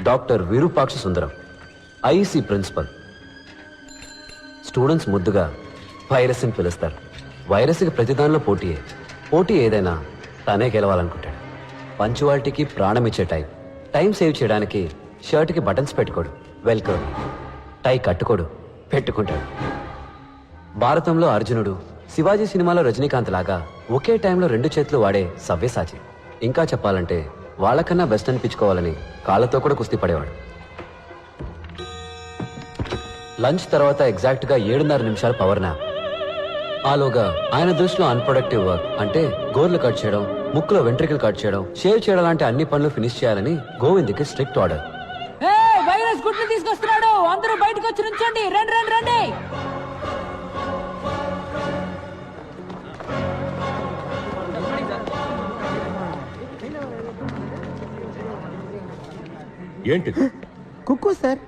Doctor Virupaksha సుందరం, IEC principal. Students ముద్దుగా virus అని పిలుస్తారు. వైరస్కి ప్రతిదానిలో పోటీ ఏదైనా తనే గెలవాలనుకుంటాడు. పంచువాలిటీకి ప్రాణం ఇచ్చే టైం సేవ్ చేయడానికి షర్ట్కి బటన్స్ పెట్టుకోడు, వెల్కమ్. టై కట్టుకోడు, పెట్టుకుంటాడు. భారతంలో అర్జునుడు, శివాజీ సినిమాలో రజనీకాంత్ లాగా ఒకే టైంలో 2 చేతులు వాడే సవ్యసాచి. ఇంకా చెప్పాలంటే వాళ్ళకన్నా బెస్ట్ అనిపించుకోవాలని కాళ్ళతో కూడా కుస్తీ పడేవాడు. లంచ్ తర్వాత ఎగ్జాక్ట్గా 7:30 నిమిషాల పవర్ నాప్. ఆలోగా ఆయన దృష్టిలో అన్ప్రొడక్టివ్ వర్క్ అంటే గోర్లు కట్ చేయడం, ముక్కులో వెంట్రికలు కట్ చేయడం, షేవ్ చేయడం లాంటి అన్ని పనులు ఫినిష్ చేయాలని గోవింద్కి స్ట్రిక్ట్ ఆర్డర్. వైరస్ గుడ్లు తీసుకొస్తున్నాడు, అందరూ బయటకు వచ్చి నుంచండి, రండి రండి రండి. ఏంటిది? కుక్కు సార్.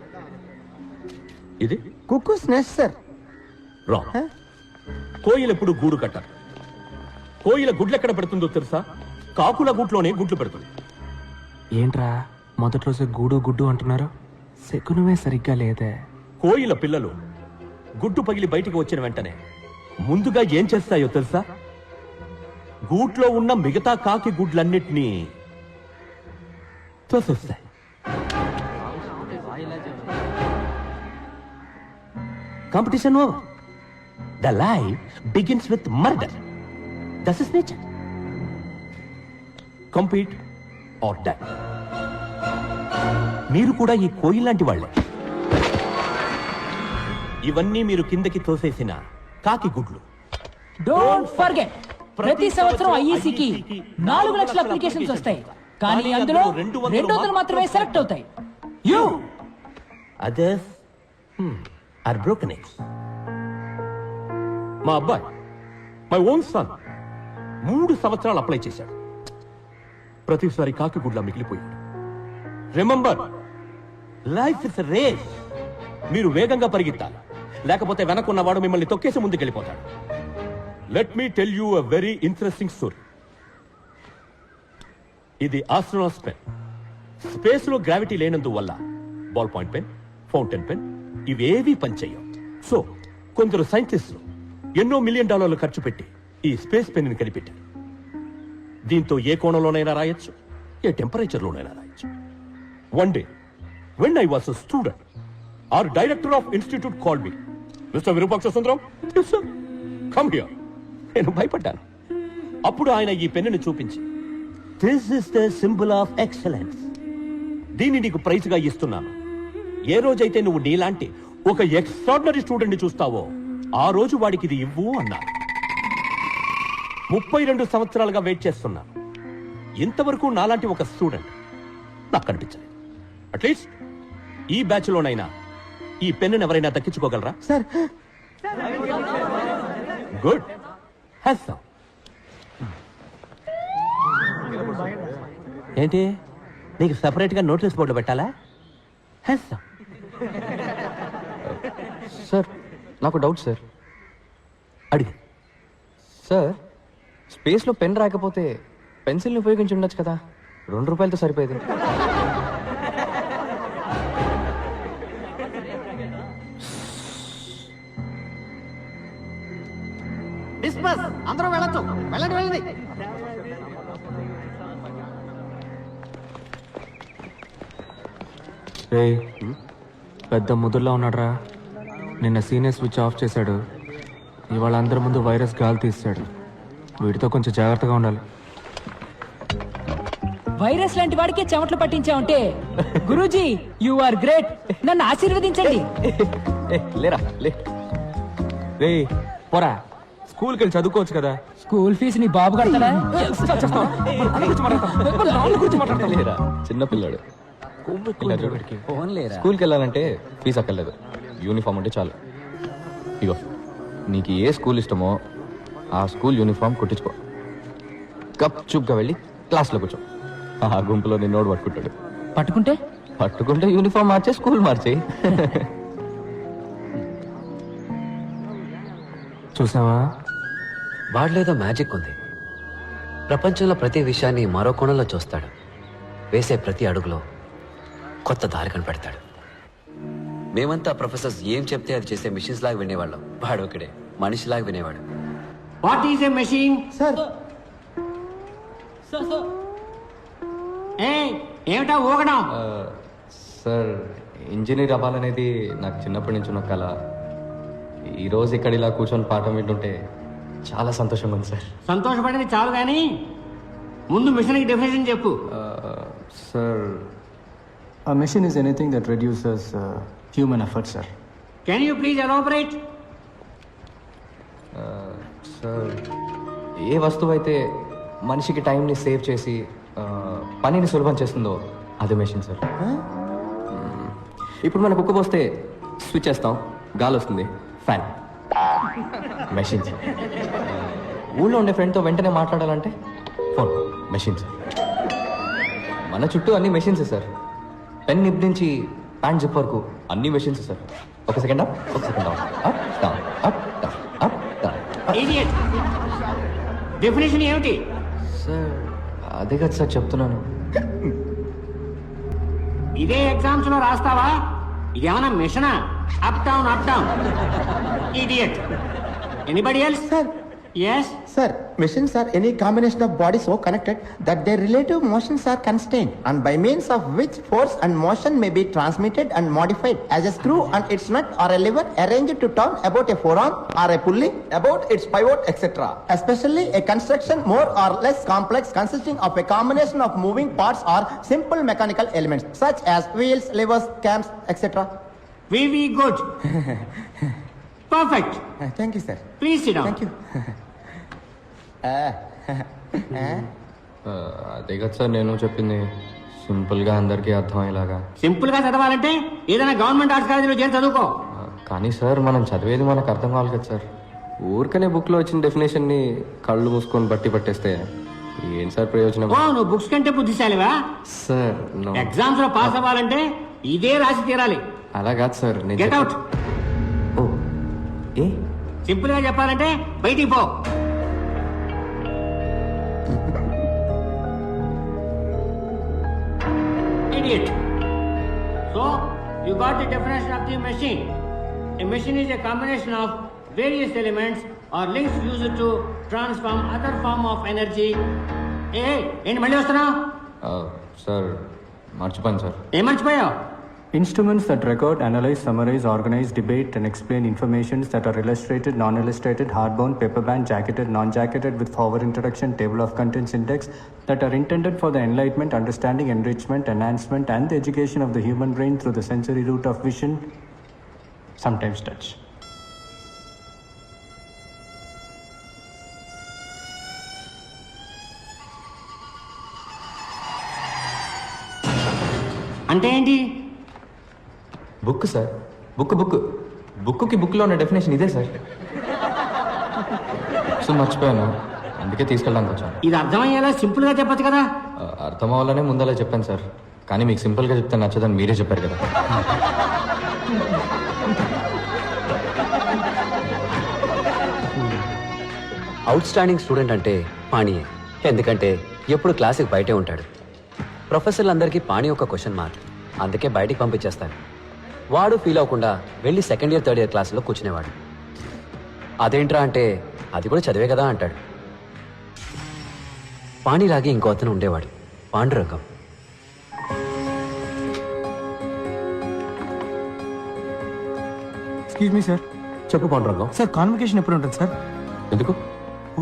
ఇది కుక్కు నెస్ట్ సార్. రాంగ్. కోయిల ఎప్పుడు గూడు కట్టారు. కోయిల గుడ్లు ఎక్కడ పెడుతుందో తెలుసా? కాకుల గుట్లోనే గుడ్లు పెడుతుంది. ఏంట్రా మొదటి రోజు గూడు గుడ్డు అంటున్నారు? శకునమే సరిగ్గా లేదే. కోయిల పిల్లలు గుడ్డు పగిలి బయటికి వచ్చిన వెంటనే ముందుగా ఏం చేస్తాయో తెలుసా? గూట్లో ఉన్న మిగతా కాకి గుడ్లన్నిటినీ తోసేస్తాయి. Competition over. The life begins with murder. That's its nature. Compete or die. మీరు కూడా ఈ కోయిల్ లాంటి వాళ్లే. ఇవన్నీ మీరు కిందకి తోసేసిన కాకి గుడ్లు. డోంట్ ఫర్గెట్, ప్రతి సంవత్సరం ఐఈసీకి 4 లక్షల అప్లికేషన్స్ వస్తాయి, కానీ అందులో 200 మాత్రమే సెలెక్ట్ అవుతాయి. You others are broken eggs. మా అబ్బాయి, మై ఓన్ సన్, 3 సంవత్సరాలు అప్లై చేశాడు. ప్రతిసారి కాకి గుడ్ల మిగిలిపోయాడు. Remember, life is race. మీరు వేగంగా పరిగెత్తాలి, లేకపోతే వెనకున్నవాడు మిమ్మల్ని తొక్కేసి ముందుకెళ్ళిపోతాడు. Let me tell you a very interesting story. ఇది ఆస్ట్రోనాట్స్ పెన్. స్పేస్ లో గ్రావిటీ లేనందువల్ల ball point pen, fountain pen ఇవేవీ పనిచేయవు. సో కొందరు సైంటిస్టులు ఎన్నో $1 మిలియన్ ఖర్చు పెట్టి ఈ స్పేస్ పెన్ ని కనిపెట్టారు. దీంతో ఏ కోణంలోనైనా రాయొచ్చు, ఏ టెంపరేచర్లోనైనా రాయొచ్చు. One day when I was a student, our director of institute called me. Mr. Virupaksha Sundaram, yes sir, come here. నేను భయపడ్డాను. అప్పుడు ఆయన ఈ పెన్నుని చూపించి, this is the symbol of excellence, దీన్ని నీకు ప్రైజ్ గా ఇస్తున్నాను. ఏ రోజైతే నువ్వు నీలాంటి ఒక ఎక్స్ట్రాడినరీ స్టూడెంట్ ని చూస్తావో ఆ రోజు వాడికి ఇది ఇవ్వు అన్నారు. 32 సంవత్సరాలుగా వెయిట్ చేస్తున్నా. ఇంతవరకు నాలాంటి ఒక స్టూడెంట్ నాకు కనిపించలేదు. అట్లీస్ట్ ఈ బ్యాచ్ లోనైనా ఈ పెన్నును ఎవరైనా దక్కించుకోగలరా? Sir good. ఏంటి, నీకు సెపరేట్ గా నోటీస్ బోర్డు పెట్టాలా? సార్ నాకు డౌట్ సార్. అడిగి. సార్ స్పేస్లో పెన్ రాకపోతే పెన్సిల్ని ఉపయోగించి ఉండొచ్చు కదా, ₹2 సరిపోయేది. డిస్పస్, అందరూ వెళ్ళొచ్చు, వెళ్ళండి వెళ్ళండి. రేయ్, పెద్ద ముదుర్లో ఉన్నాడ్రా. నిన్న సీనియర్ స్విచ్ ఆఫ్ చేశాడు, ఇవాళ అందరి ముందు వైరస్ గాలి తీస్తాడు. వీటితో కొంచెం జాగ్రత్తగా ఉండాలి. వైరస్ లాంటి వాడికి చెమటలు పట్టించావంటే గురూజీ యు ఆర్ గ్రేట్, నన్ను ఆశీర్వదించండి. లేరా లే. రే పోరా, స్కూల్కి వెళ్ళి చదువుకోవచ్చు కదా. స్కూల్ ఫీజు నీ బాబు కడతాడా? లేరా చిన్నపిల్లాడు. స్కూల్కి వెళ్ళాలంటే ఫీజు అక్కర్లేదు, యూనిఫామ్ ఉంటే చాలు. ఇగో నీకు ఏ స్కూల్ ఇష్టమో ఆ స్కూల్ యూనిఫామ్ కుట్టించుకో. గప్ చూప్గా వెళ్ళి క్లాస్లో కూర్చో. ఆ గుంపులో నిన్నోడు పట్టుకుంటాడు. పట్టుకుంటే యూనిఫామ్ మార్చే స్కూల్ మార్చే. చూసావా, వాడిలేదో మ్యాజిక్ ఉంది. ప్రపంచంలో ప్రతి విషయాన్ని మరో కోణంలో చూస్తాడు. వేసే ప్రతి అడుగులో కొత్త దారి కనిపెడతాడు. మేమంతా ప్రొఫెసర్స్ ఏం చెప్తే అది చేసే మిషన్స్ లాగా వినేవాళ్ళం. వాడు ఒకడే మనిషిలాగా వినేవాడు. What is a machine? Sir ఏమిటా ఊగడం? సార్ ఇంజనీర్ అవ్వాలనేది నాకు చిన్నప్పటి నుంచి ఉన్న కళ. ఈరోజు ఇక్కడ ఇలా కూర్చొని పాఠం వింటుంటే చాలా సంతోషంగా ఉంది సార్. సంతోషపడింది చాలు కానీ ముందు మిషన్కి డెఫినేషన్ చెప్పు. Sir a machine is anything that reduces human effort, sir. Can you please elaborate? Sir ఏ వస్తువు అయితే మనిషికి టైంని సేవ్ చేసి పనిని సులభం చేస్తుందో అదే మెషిన్ సార్. ఇప్పుడు మనకు కుక్క పోస్తే స్విచ్ చేస్తాం, గాలి వస్తుంది, ఫ్యాన్. Machine sir. ఊళ్ళో ఉండే ఫ్రెండ్తో వెంటనే మాట్లాడాలంటే ఫోన్, మెషిన్ సార్. మన చుట్టూ అన్ని మెషిన్సే సార్. పెన్ నిప్ నుంచి ప్యాంట్ జిప్ వరకు అన్ని మెషిన్స్ సార్. ఒక సెకండ్ అప్, ఒక second down, up down, up down, up down. Idiot. Definition ఏమిటి? సార్ అదే కదా సార్ చెప్తున్నాను. ఇదే ఎగ్జామ్స్ లో రాస్తావా? ఇదేమన్నా మిషనా? Up down up down. Idiot. Anybody else? Sir. Yes. Sir, machines are any combination of bodies so connected that their relative motions are constrained and by means of which force and motion may be transmitted and modified as a screw and its nut or a lever arranged to turn about a forearm or a pulley about its pivot, etc. Especially a construction more or less complex consisting of a combination of moving parts or simple mechanical elements such as wheels, levers, cams, etc. Very good. Perfect. Thank you, sir. Please sit down. Thank you. అదే కదా sir నేను చెప్పింది, సింపుల్గా అందరికీ అర్థమయ్యేలాగా. Simple గా చదవాలంటే ఏదైనా గవర్నమెంట్ ఆర్ట్స్ కాలేజీలో చేరి చదువుకో. కానీ సార్ మనం చదివేది మనకు అర్థం కావాలి కదా సార్. ఊరికనే బుక్లో వచ్చిన డెఫినేషన్ని కళ్ళు మూసుకొని బట్టి పట్టేస్తే ఏంటి సార్ ప్రయోజనం? ఓ, నువ్వు బుక్స్ కంటే బుద్ధిశాలివా? సార్ ఎగ్జామ్స్ లో పాస్ అవ్వాలంటే ఇదే రాసి తీరాలి. అలా కాదు సార్. Get out. ఓ ఏ సింపుల్ గా చెప్పాలంటే బయటికి పో. Idiot. So, you got the definition of the machine. A machine is a combination of various elements or links used to transform other form of energy. ఏంటి మళ్ళీ వస్తున్నావు? సార్ మర్చిపోయాను సార్. ఏం మర్చిపోయావు? Instruments that record, analyze, summarize, organize, debate, and explain informations that are illustrated, non-illustrated, hardbound, paperbound, jacketed, non-jacketed, with forward introduction, table of contents index, that are intended for the enlightenment, understanding, enrichment, enhancement, and the education of the human brain through the sensory route of vision, sometimes touch. అంటే ఏంటి? Book sir. బుక్కి బుక్లో ఉన్న definition ఇదే sir. So మర్చిపోయాను, అందుకే తీసుకెళ్ళడానికి వచ్చాను. ఇది అర్థమయ్యేలా సింపుల్ గా చెప్పొచ్చు కదా. అర్థం అవ్వాలనే ముందలా చెప్పాను సార్. కానీ మీకు సింపుల్గా చెప్తే నచ్చదని మీరే చెప్పారు కదా. అవుట్ స్టాండింగ్ స్టూడెంట్ అంటే పాణియే. ఎందుకంటే ఎప్పుడు క్లాస్కి బయటే ఉంటాడు. ప్రొఫెసర్లందరికీ పాణి ఒక క్వశ్చన్ మార్క్, అందుకే బయటికి పంపించేస్తాను. వాడు ఫీల్ అవ్వకుండా వెళ్ళి సెకండ్ ఇయర్ థర్డ్ ఇయర్ క్లాసులో కూర్చునేవాడు. అదేంట్రా అంటే అది కూడా చదివే కదా అంటాడు. పాణిలాగే ఇంకో అతను ఉండేవాడు, పాండురంగం. Excuse me sir. చెప్పు పాండురంగం. సార్ కాన్వకేషన్ ఎప్పుడు ఉంటుంది సార్? ఎందుకు?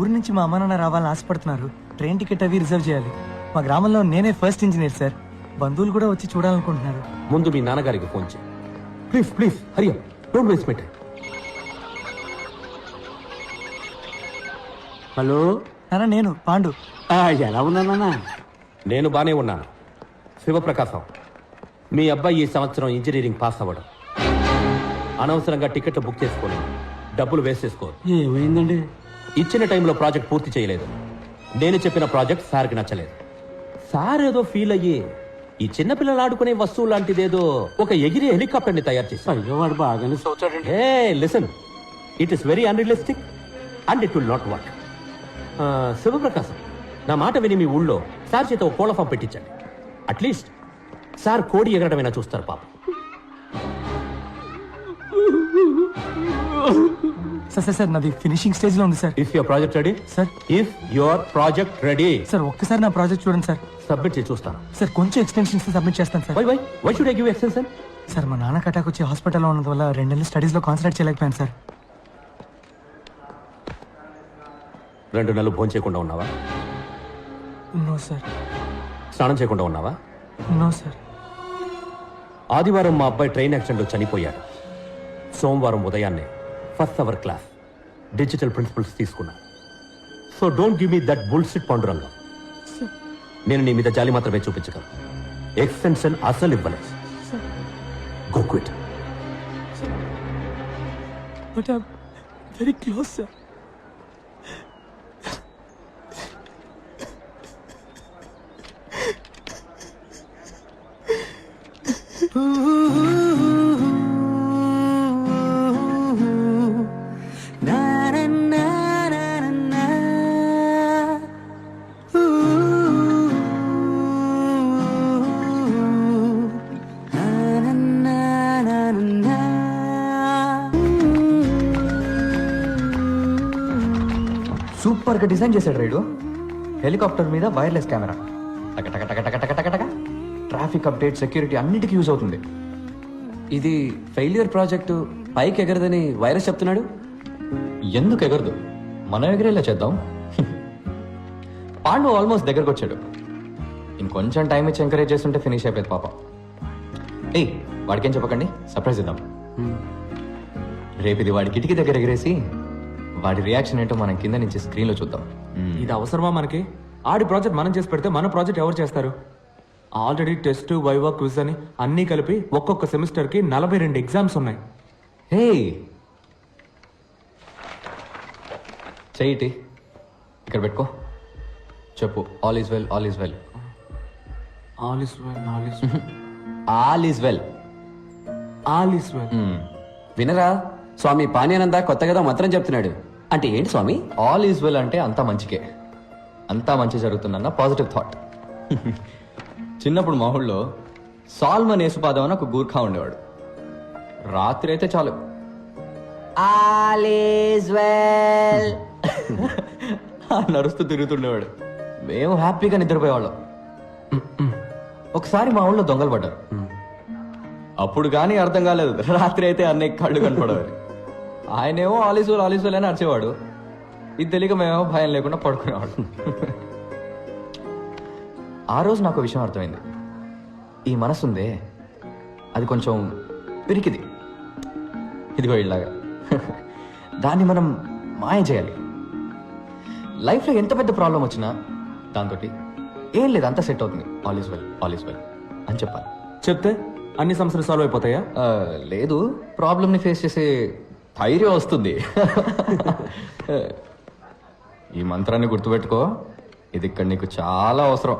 ఊరి నుంచి మా అమ్మ నాన్న రావాలని ఆశపడుతున్నారు. ట్రైన్ టికెట్ అవి రిజర్వ్ చేయాలి. మా గ్రామంలో నేనే ఫస్ట్ ఇంజనీర్ సార్. బంధువులు కూడా వచ్చి చూడాలనుకుంటున్నారు. ముందు మీ నాన్నగారికి ఫోన్ చేయి. Please Hari up, don't waste my time. Hello నాన్న, నేను పాండు. ఎలా ఉన్నానన్నా? నేను బానే ఉన్నాను. శివప్రకాశం, మీ అబ్బాయి ఈ సంవత్సరం ఇంజనీరింగ్ పాస్ అవ్వడం, అనవసరంగా టికెట్లు బుక్ చేసుకొని డబ్బులు వేస్ట్ చేసుకో. ఏమైందండి? ఇచ్చిన టైంలో ప్రాజెక్ట్ పూర్తి చేయలేదు. నేను చెప్పిన ప్రాజెక్ట్ సార్కి నచ్చలేదు. సార్ ఏదో ఫీల్ అయ్యి ఈ చిన్నపిల్లలు ఆడుకునే వస్తువు లాంటిదేదో ఒక ఎగిరే హెలికాప్టర్ ని తయారు చేశారు. అయ్యో, వాడు బాగానే చూచాడండి. Listen, it is very unrealistic and it will not work. Shivaprakasam, నా మాట విని మీ ఊళ్ళో సార్ చేత ఒక కోళ్ళ ఫామ్ పెట్టించండి. అట్లీస్ట్ సార్ కోడి ఎగరడమైనా చూస్తారు పాప. సార్ నాది ఫినిషింగ్ స్టేజ్ లో ఉంది sir. If your project ready sir. If your project ready sir ఒక్కసారి నా ప్రాజెక్ట్ చూడండి సార్. సబ్మిట్ చేసి చూస్తాను. సార్ కొంచెం ఎక్స్టెన్షన్స్ సబ్మిట్ చేస్తాను sir. Why should I give extension? Sir మా నాన్నకి అటాక్ వచ్చి హాస్పిటల్లో ఉన్నందు వల్ల 2 నెలలు స్టడీస్ లో కాన్సన్ట్రేట్ చేయలేకపోయాను సార్. 2 నెలలు భోజనం చేయకుండా ఉన్నావా? No sir. స్నానం చేయకుండా ఉన్నావా? No sir. ఆదివారం మా అబ్బాయి ట్రైన్ యాక్సిడెంట్లో చనిపోయాడు. సోమవారం ఉదయాన్నే first hour class digital principles తీసుకున్నా. So don't give me that bullshit Pandurangam. నేను నీ మీద జాలి మాత్రమే చూపించగలను. ఎక్స్టెన్షన్ అసలు ఇవ్వలేదు. Go quit. But I very close sir. Super గా డిజైన్ చేశాడు రైడు. హెలికాప్టర్ మీద వైర్లెస్ కెమెరా, టక ట్రాఫిక్ అప్డేట్, సెక్యూరిటీ అన్నిటికీ యూజ్ అవుతుంది. ఇది ఫెయిల్యూర్ ప్రాజెక్టు, పైకి ఎగరదని వైరస్ చెప్తున్నాడు. ఎందుకు ఎగరదు? మనం ఎగరేలా చేద్దాం. పాండు ఆల్మోస్ట్ దగ్గరకు వచ్చాడు. ఇంకొంచెం టైం ఇచ్చి ఎంకరేజ్ చేస్తుంటే ఫినిష్ అయిపోయింది పాపం. ఏయ్ వాడికేం చెప్పకండి, సర్ప్రైజ్ ఇద్దాం. రేపు ఇది వాడి కిటికీ దగ్గర ఎగరేసి వాడి రియాక్షన్ ఏంటో మనం కింద నుంచి స్క్రీన్ లో చూద్దాం. ఇది అవసరమా మనకి? ఆడి ప్రాజెక్ట్ మనం చేసి పెడితే మన ప్రాజెక్ట్ ఎవరు చేస్తారు? ఆల్రెడీ టెస్ట్, వైవా, క్విజ్ అని అన్నీ కలిపి ఒక్కొక్క సెమిస్టర్ కి 42 ఎగ్జామ్స్ ఉన్నాయి. హే చెయ్యిటి ఇక్కడ పెట్టుకో, చెప్పు. All is well, all is well. All is well, all is all is well, all is well. వినరా, స్వామి పానీయానంద కొత్తగా మంత్రం చెప్తున్నాడు. అంటే ఏంటి స్వామి? ఆల్ ఈజ్ వెల్ అంటే అంతా మంచికే, అంతా మంచి జరుగుతుందన్న పాజిటివ్ థాట్. చిన్నప్పుడు మా ఊళ్ళో సాల్మన్ యేసుపాదం అని ఒక గూర్ఖా ఉండేవాడు. రాత్రి అయితే చాలు ఆల్ ఈజ్ వెల్ నడుస్తూ తిరుగుతుండేవాడు. మేము హ్యాపీగా నిద్రపోయేవాళ్ళం. ఒకసారి మా ఊళ్ళో దొంగలు పడ్డారు. అప్పుడు కానీ అర్థం కాలేదు. రాత్రి అయితే అన్నయ్య కళ్ళు కనపడేవారు. ఆయనేమో ఆలీసులు ఆలీసులు అని అరిచేవాడు. ఇది తెలియక మేమేమో భయం లేకుండా పడుకునేవాడు. ఆ రోజు నాకు విషయం అర్థమైంది. ఈ మనసు ఉందే, అది కొంచెం పిరికిది. ఇదిగో ఇలాగా దాన్ని మనం మాయం చేయాలి. లైఫ్లో ఎంత పెద్ద ప్రాబ్లం వచ్చినా దాంతో ఏం లేదు, అంతా సెట్ అవుతుంది. All is well, all is well అని చెప్పాలి. చెప్తే అన్ని సమస్యలు సాల్వ్ అయిపోతాయా? లేదు, ప్రాబ్లమ్ని ఫేస్ చేసే ధైర్యం వస్తుంది. ఈ మంత్రాన్ని గుర్తుపెట్టుకో, ఇది ఇక్కడ నీకు చాలా అవసరం.